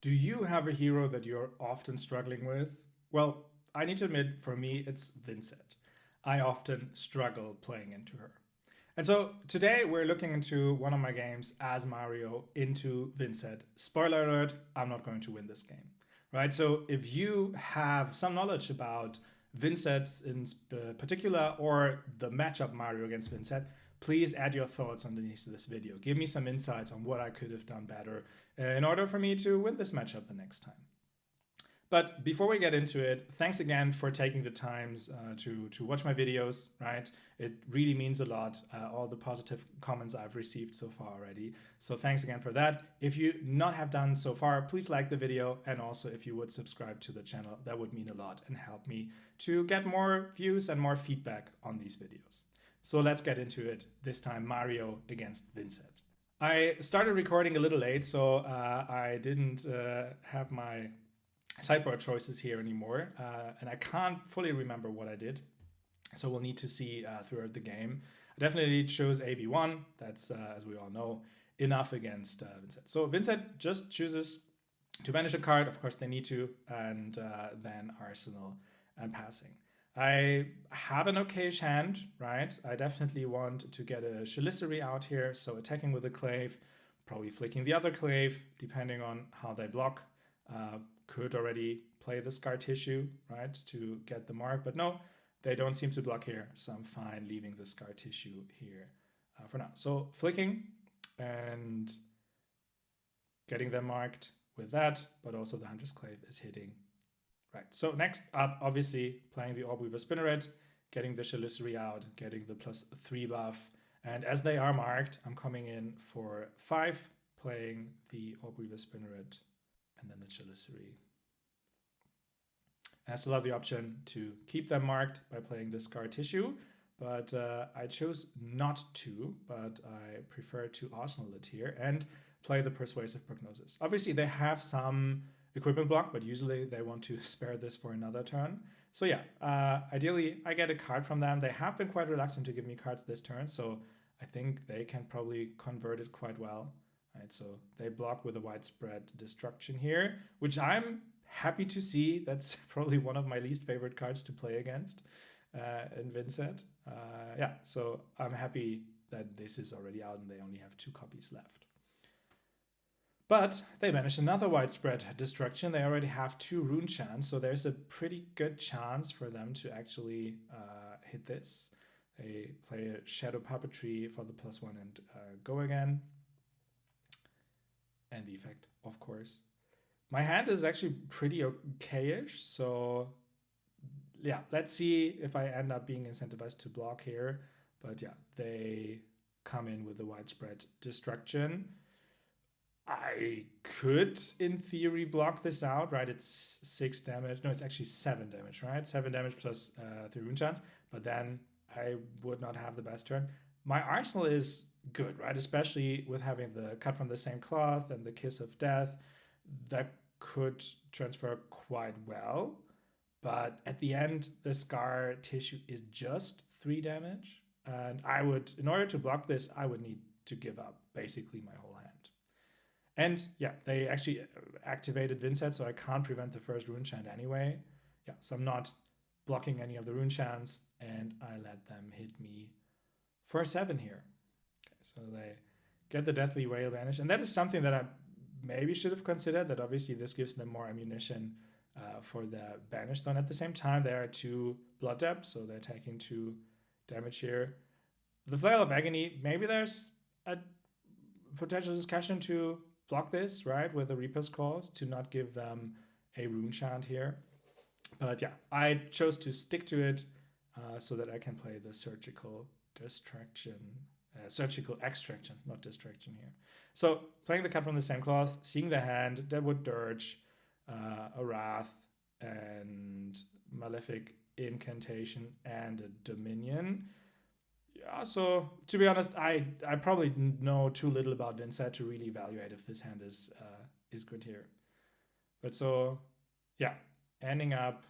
Do you have a hero that you're often struggling with? Well, I need to admit, for me, it's Vynnset. I often struggle playing into her. And so today we're looking into one of my games as Mario into Vynnset. Spoiler alert, I'm not going to win this game. Right? So if you have some knowledge about Vynnset in particular or the matchup Mario against Vynnset, please add your thoughts underneath this video. Give me some insights on what I could have done better in order for me to win this matchup the next time. But before we get into it, thanks again for taking the times to watch my videos, right? It really means a lot, all the positive comments I've received so far already. So thanks again for that. If you not have done so far, please like the video. And also if you would subscribe to the channel, that would mean a lot and help me to get more views and more feedback on these videos. So let's get into it. This time Mario against Vynnset. I started recording a little late, so I didn't have my sideboard choices here anymore, and I can't fully remember what I did, so we'll need to see throughout the game. I definitely chose AB1. That's, as we all know, enough against Vynnset. So Vynnset just chooses to banish a card, of course they need to, and then Arsenal and passing. I have an okayish hand, right? I definitely want to get a Chalicery out here, so attacking with a Clave, probably flicking the other Clave, depending on how they block. Could already play the Scar Tissue, right, to get the mark, but no, they don't seem to block here, so I'm fine leaving the Scar Tissue here for now. So flicking and getting them marked with that, but also the Hunter's Clave is hitting. Right, so next up, obviously, playing the Orb-Weaver Spinneret, getting the Chalicery out, getting the +3 buff, and as they are marked, I'm coming in for 5, playing the Orb-Weaver Spinneret, and then the Chalicery. I still have the option to keep them marked by playing the Scar Tissue, but I chose not to, but I prefer to Arsenal it here and play the Persuasive Prognosis. Obviously, they have some equipment block, but usually they want to spare this for another turn. So yeah, ideally I get a card from them. They have been quite reluctant to give me cards this turn, so I think they can probably convert it quite well. Right, so they block with a widespread destruction here, which I'm happy to see. That's probably one of my least favorite cards to play against in Vynnset. Yeah, so I'm happy that this is already out and they only have 2 copies left. But they managed another widespread destruction. They already have 2 Runechants, so there's a pretty good chance for them to actually hit this. They play a Shadow Puppetry for the +1 and go again. And the effect, of course. My hand is actually pretty okayish, so yeah, let's see if I end up being incentivized to block here. But yeah, they come in with a widespread destruction. I could, in theory, block this out, right? It's 6 damage. No, it's actually 7 damage, right? 7 damage plus 3 Runechants, but then I would not have the best turn. My Arsenal is good, right? Especially with having the Cut from the Same Cloth and the Kiss of Death. That could transfer quite well. But at the end, the Scar Tissue is just 3 damage. And I would, in order to block this, I would need to give up basically my whole hand. And yeah, they actually activated Vynnset, so I can't prevent the first Runechant anyway. Yeah, so I'm not blocking any of the Runechants, and I let them hit me for 7 here. Okay, so they get the Deathly Whale banished, and that is something that I maybe should have considered, that obviously this gives them more ammunition for the Banish Stone. At the same time, there are 2 Blood Depths, so they're taking 2 damage here. The Flail of Agony, maybe there's a potential discussion to block this, right, with the Reaper's Calls to not give them a Runechant here. But yeah, I chose to stick to it so that I can play the Surgical Extraction, not Distraction here. So playing the Cut from the Same Cloth, seeing the hand, Deadwood Dirge, a Wrath, and Malefic Incantation, and a Dominion. Yeah, so to be honest, I probably know too little about Vynnset to really evaluate if this hand is good here. But so, yeah, ending up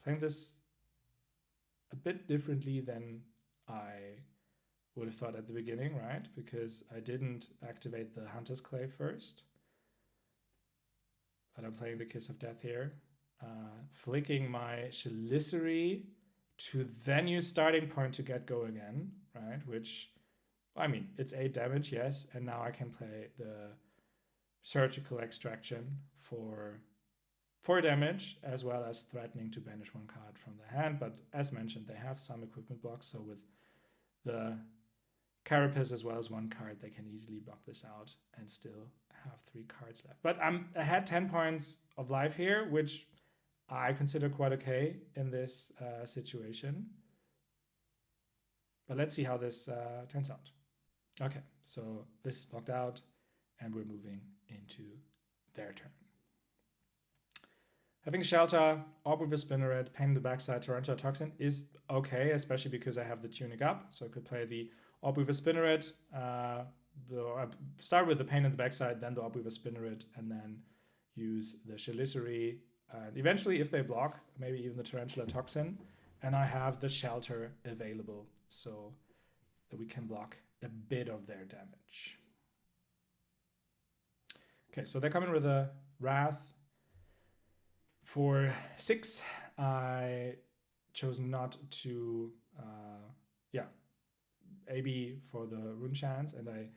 playing this a bit differently than I would have thought at the beginning, right? Because I didn't activate the Hunter's Clay first. but I'm playing the Kiss of Death here. Flicking my Chalicery to then use Starting Point to get go again, right? Which, I mean, it's 8 damage, yes, and now I can play the Surgical Extraction for 4 damage, as well as threatening to banish 1 card from the hand. But as mentioned, they have some equipment blocks, so with the Carapace as well as 1 card, they can easily block this out and still have 3 cards left. But I'm ahead 10 points of life here, which I consider quite okay in this situation. But let's see how this turns out. Okay, so this is blocked out, and we're moving into their turn. Having Shelter, Orb with a Spinneret, Pain in the Backside, Torrential Toxin is okay, especially because I have the Tunic up. So I could play the Orb with a Spinneret, start with the Pain in the Backside, then the Orb with a Spinneret, and then use the Chalicery. And eventually, if they block, maybe even the Tarantula Toxin. And I have the Shelter available so that we can block a bit of their damage. Okay, so they're coming with a Wrath. For 6, I chose not to, AB for the Runechants, and I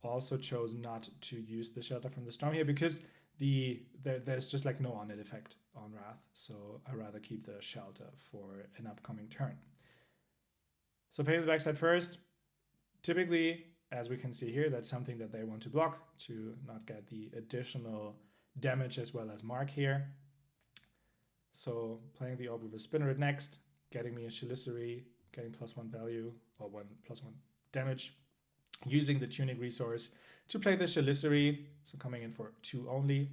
also chose not to use the Shelter from the Storm here because there's just like no on-it effect on Wrath, so I'd rather keep the Shelter for an upcoming turn. So Pain in the Backside first. Typically, as we can see here, that's something that they want to block to not get the additional damage as well as mark here. So playing the Orb with a Spinneret next, getting me a Chalicery, getting +1 value, or +1 damage, using the Tunic resource to play the Chalicery, so coming in for 2 only.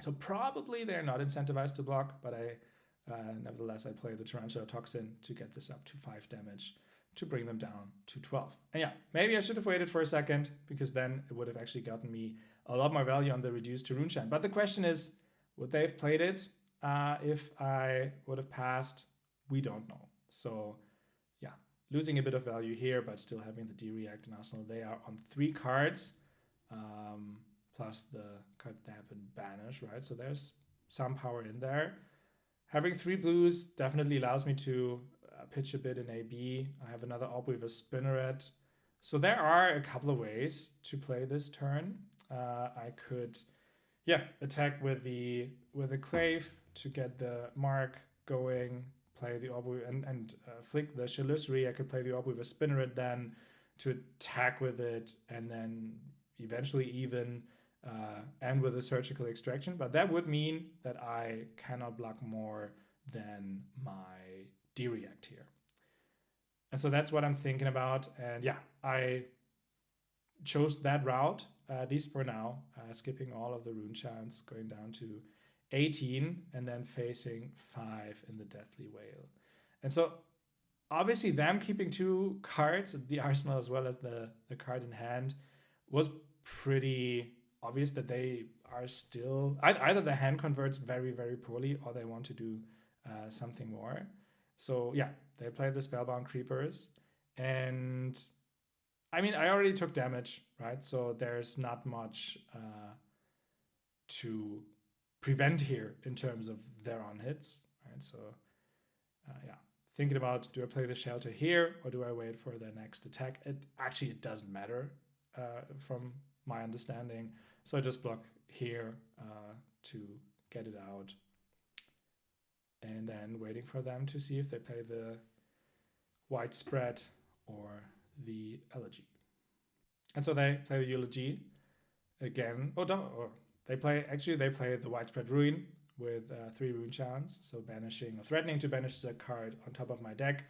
So probably they're not incentivized to block, but nevertheless I play the Tarantula Toxin to get this up to 5 damage to bring them down to 12. And yeah, maybe I should have waited for a second, because then it would have actually gotten me a lot more value on the reduced to Runechant. But the question is, would they have played it? If I would have passed, we don't know. So yeah, losing a bit of value here, but still having the D-React in Arsenal. They are on 3 cards, plus the cards they have been banished, right? So there's some power in there. Having 3 blues definitely allows me to pitch a bit in AB. I have another Orb with a Spinneret. So there are a couple of ways to play this turn. I could, attack with the Clave to get the mark going, play the Orb and flick the Chalicery. I could play the Orb with a Spinneret then to attack with it, and then eventually even end with a Surgical Extraction. But that would mean that I cannot block more than my D-React here. And so that's what I'm thinking about. And yeah, I chose that route, at least for now, skipping all of the Runechants, going down to 18, and then facing 5 in the Deathly Whale. And so obviously them keeping 2 cards, the arsenal as well as the card in hand, was pretty obvious that they are still, either the hand converts very, very poorly, or they want to do something more. So yeah, they play the Spellbound Creepers, and I mean, I already took damage, right? So there's not much to prevent here in terms of their on hits, right? So thinking about, do I play the Shelter here, or do I wait for the next attack? It doesn't matter from my understanding. So I just block here to get it out, and then waiting for them to see if they play the Widespread or the Elegy. And so they play the Eulogy again. They play the Widespread Ruin with 3 Runechants, so banishing or threatening to banish the card on top of my deck,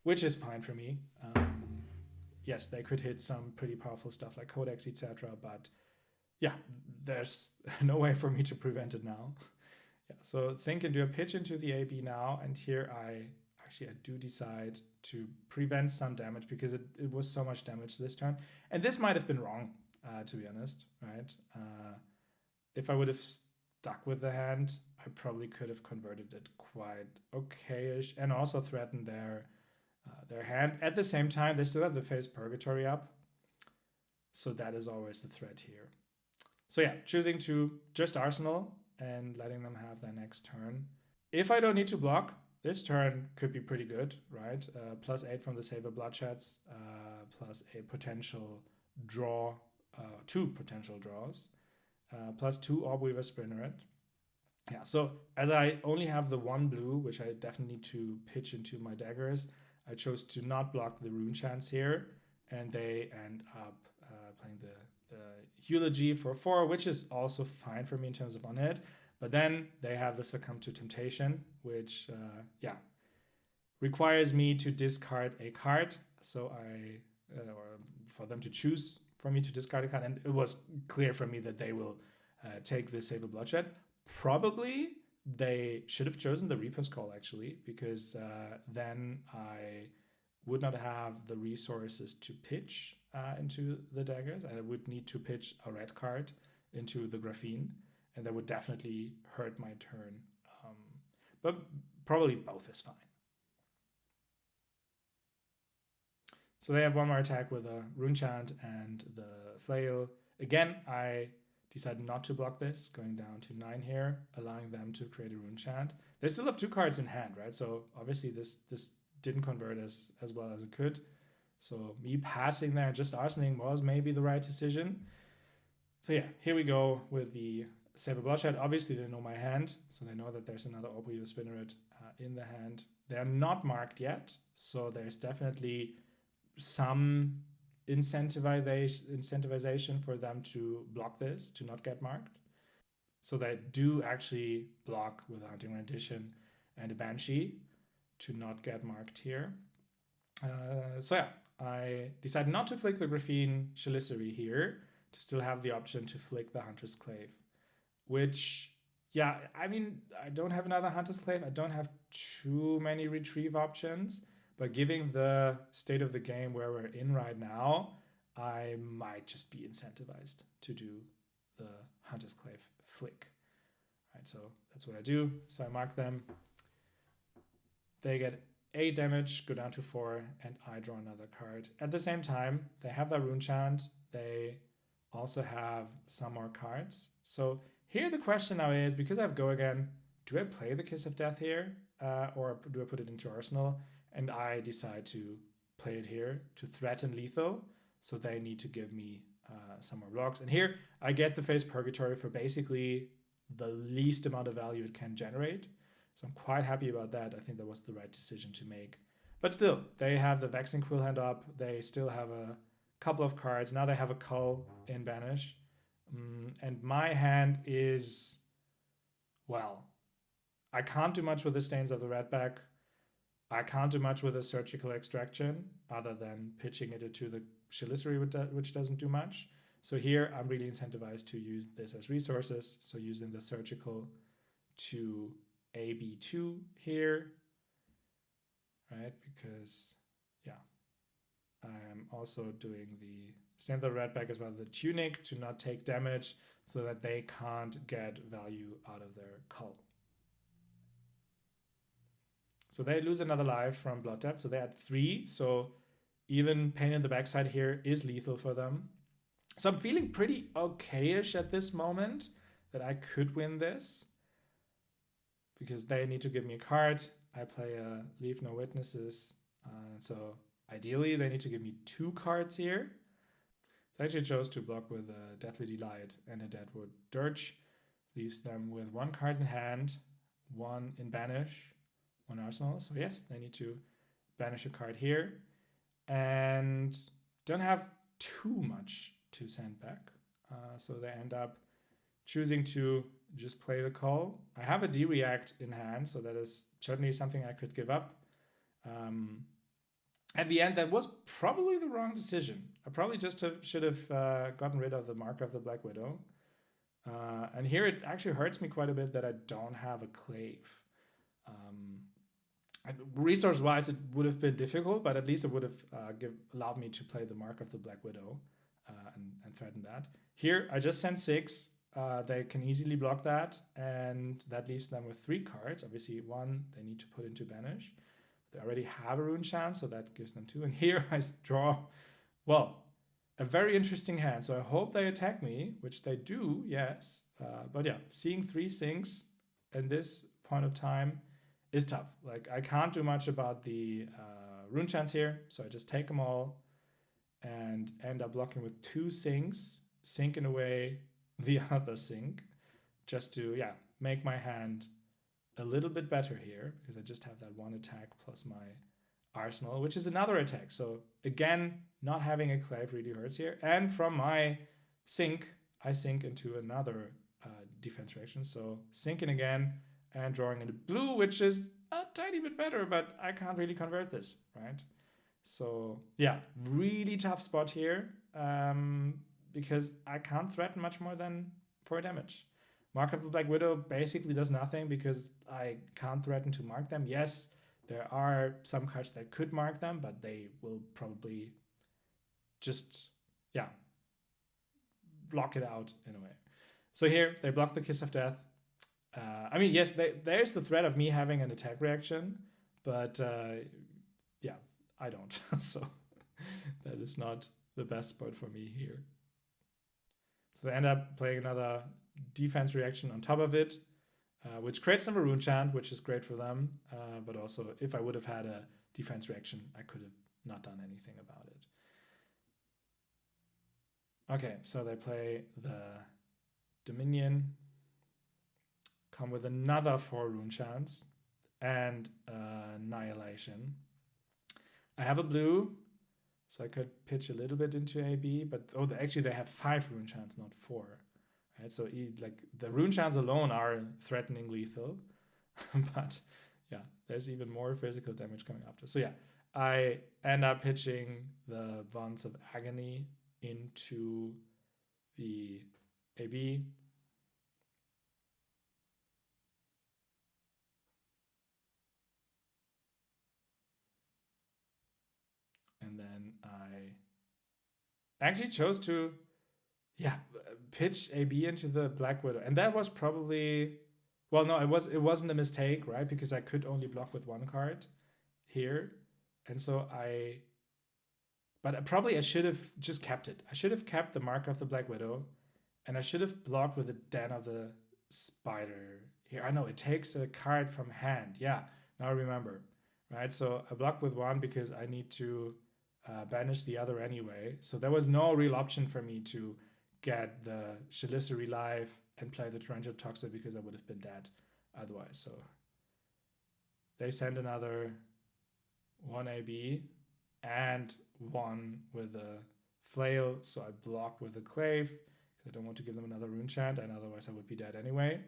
which is fine for me. Yes, they could hit some pretty powerful stuff like Codex, etc., but yeah, there's no way for me to prevent it now. Yeah, so do a pitch into the AB now, and here I do decide to prevent some damage, because it was so much damage this turn. And this might have been wrong, to be honest, right? If I would have stuck with the hand, I probably could have converted it quite okay-ish, and also threatened their hand. At the same time, they still have the Phase Purgatory up, so that is always the threat here. So yeah, choosing to just Arsenal and letting them have their next turn. If I don't need to block, this turn could be pretty good, right? +8 from the Saber Bloodshedd's, plus a potential draw, 2 potential draws, +2 Orbweaver Spinneret. Yeah, so as I only have the 1 blue, which I definitely need to pitch into my daggers, I chose to not block the Runechants here, and they end up playing the Eulogy for 4, which is also fine for me in terms of on it. But then they have the Succumb to Temptation, which, requires me to discard a card. So or for them to choose for me to discard a card. And it was clear for me that they will take the Saber Bloodshed. Probably they should have chosen the Reaper's Call, actually, because then I would not have the resources to pitch into the daggers. I would need to pitch a red card into the Graphene, and that would definitely hurt my turn. But probably both is fine. So they have one more attack with a Runechant and the Flail. Again, I decided not to block this, going down to 9 here, allowing them to create a Runechant. They still have 2 cards in hand, right? So obviously this didn't convert as well as it could. So me passing there, just arsoning, was maybe the right decision. So yeah, here we go with the Saber Bloodshed. Obviously they know my hand, so they know that there's another Orbweaver Spinneret in the hand. They're not marked yet, so there's definitely some incentivization for them to block this, to not get marked. So they do actually block with a Hunting Rendition and a Banshee to not get marked here. So yeah, I decided not to flick the Graphene Chalicery here, to still have the option to flick the Hunter's Clave, which, yeah, I mean, I don't have another Hunter's Clave. I don't have too many retrieve options, but given the state of the game where we're in right now, I might just be incentivized to do the Hunter's Clave flick. Right, so that's what I do. So I mark them. They get 8 damage, go down to 4, and I draw another card. At the same time, they have their Runechant. They also have some more cards. So here the question now is, because I have Go again, do I play the Kiss of Death here, or do I put it into Arsenal? And I decide to play it here to threaten lethal. So they need to give me some more blocks. And here I get the Face Purgatory for basically the least amount of value it can generate. So I'm quite happy about that. I think that was the right decision to make. But still, they have the Vexing Quill hand up. They still have a couple of cards. Now they have a Cull in Banish. And my hand is, well, I can't do much with the Stains of the Redback. I can't do much with a Surgical Extraction other than pitching it into the Chalicery, which doesn't do much. So here I'm really incentivized to use this as resources. So using the Surgical to AB2 here, right? Because, yeah, I'm also doing the Stand the Redback as well, the Tunic to not take damage so that they can't get value out of their Cull. So they lose another life from Blood Debt, so they had 3. So even Pain in the Backside here is lethal for them. So I'm feeling pretty okay-ish at this moment that I could win this, because they need to give me a card. I play a Leave No Witnesses. So ideally, they need to give me 2 cards here. So I actually chose to block with a Deathly Delight and a Deadwood Dirge. Leaves them with 1 card in hand, 1 in Banish, 1 Arsenal. So yes, they need to banish a card here. And don't have too much to send back. So they end up choosing to just play the Cull. I have a D-React in hand, so that is certainly something I could give up. At the end, that was probably the wrong decision. I probably just should have gotten rid of the Mark of the Black Widow. And here it actually hurts me quite a bit that I don't have a Clave. Resource-wise, it would have been difficult, but at least it would have allowed me to play the Mark of the Black Widow and threaten that. Here, I just sent 6. They can easily block that, and that leaves them with 3 cards. Obviously, 1 they need to put into Banish. They already have a Runechant, so that gives them 2. And here I draw, well, a very interesting hand. So I hope they attack me, which they do, yes. But yeah, seeing 3 sinks in this point of time is tough. Like, I can't do much about the Runechants here, so I just take them all and end up blocking with 2 sinks, sinking away the other sink, just to, yeah, make my hand a little bit better here, because I just have that 1 attack plus my arsenal, which is another attack. So again, not having a clave really hurts here. And from my sink, I sink into another defense reaction. So sinking again and drawing into blue, which is a tiny bit better, but I can't really convert this, right? So yeah, really tough spot here, because I can't threaten much more than 4 damage. Mark of the Black Widow basically does nothing because I can't threaten to mark them. Yes, there are some cards that could mark them, but they will probably just, yeah, block it out in a way. So here, they block the Kiss of Death. I mean, yes, there's the threat of me having an attack reaction, but yeah, I don't. So that is not the best spot for me here. So they end up playing another defense reaction on top of it, which creates another Runechant, which is great for them. But also, if I would have had a defense reaction, I could have not done anything about it. Okay, so they play the Dominion, come with another 4 Runechants and Annihilation. I have a blue, so I could pitch a little bit into AB, but actually they have 5 Runechants, not 4. Right, so like the Runechants alone are threatening lethal, but yeah, there's even more physical damage coming after. So yeah, I end up pitching the Bonds of Agony into the AB. And then I actually chose to, yeah, pitch AB into the Black Widow. And that was probably, well, no, it wasn't a mistake, right? Because I could only block with 1 card here. And so but probably I should have just kept it. I should have kept the Mark of the Black Widow, and I should have blocked with the Den of the Spider here. I know it takes a card from hand. Yeah, now I remember, right? So I blocked with 1 because I need to banish the other anyway. So there was no real option for me to get the Chalicery live and play the Torrential Toxic because I would have been dead otherwise. So they send another 1 AB and 1 with a Flail. So I block with a Clave because I don't want to give them another Runechant, and otherwise I would be dead anyway.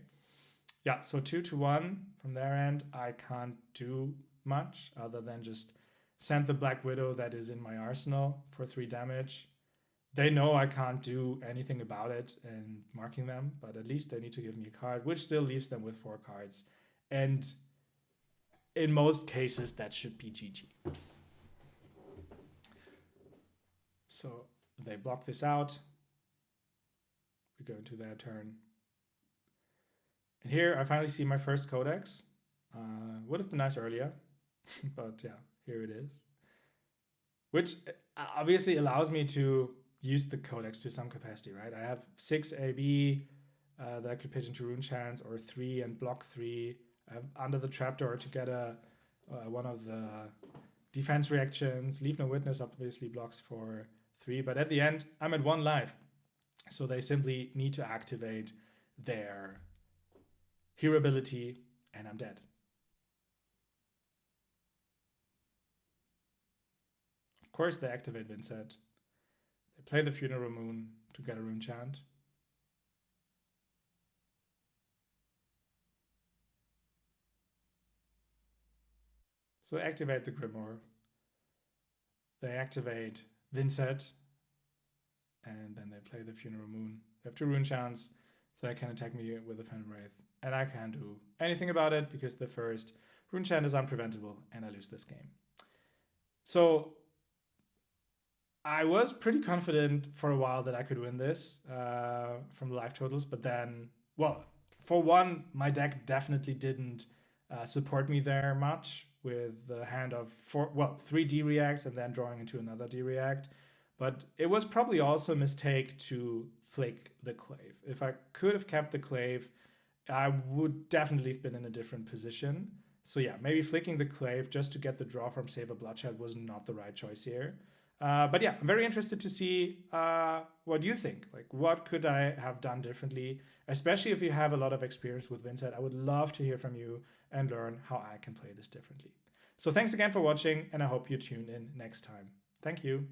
Yeah, so 2-1 from their end. I can't do much other than just send the Black Widow that is in my arsenal for 3 damage. They know I can't do anything about it and marking them, but at least they need to give me a card, which still leaves them with 4 cards. And in most cases, that should be GG. So they block this out. We go into their turn. And here I finally see my first Codex. Would have been nice earlier, but yeah, here it is. Which obviously allows me to use the Codex to some capacity, right? I have 6 AB that I could pitch into Runechants, or 3 and block 3. I have Under the Trapdoor to get one of the defense reactions. Leave No Witness obviously blocks for 3, but at the end, I'm at 1 life. So they simply need to activate their hero ability, and I'm dead. Of course, they activate Vynnset. They play the Funeral Moon to get a Runechant. So they activate the Grimoire. They activate Vynnset. And then they play the Funeral Moon. They have 2 Runechants, so they can attack me with a Phantom Wraith. And I can't do anything about it because the first Runechant is unpreventable and I lose this game. So I was pretty confident for a while that I could win this from the life totals, but then, well, for one, my deck definitely didn't support me there much with the hand of 3 D-reacts and then drawing into another D-react. But it was probably also a mistake to flick the Clave. If I could have kept the Clave, I would definitely have been in a different position. So yeah, maybe flicking the Clave just to get the draw from Saber Bloodshed was not the right choice here. But yeah, I'm very interested to see what you think. Like, what could I have done differently? Especially if you have a lot of experience with Vynnset, I would love to hear from you and learn how I can play this differently. So thanks again for watching, and I hope you tune in next time. Thank you.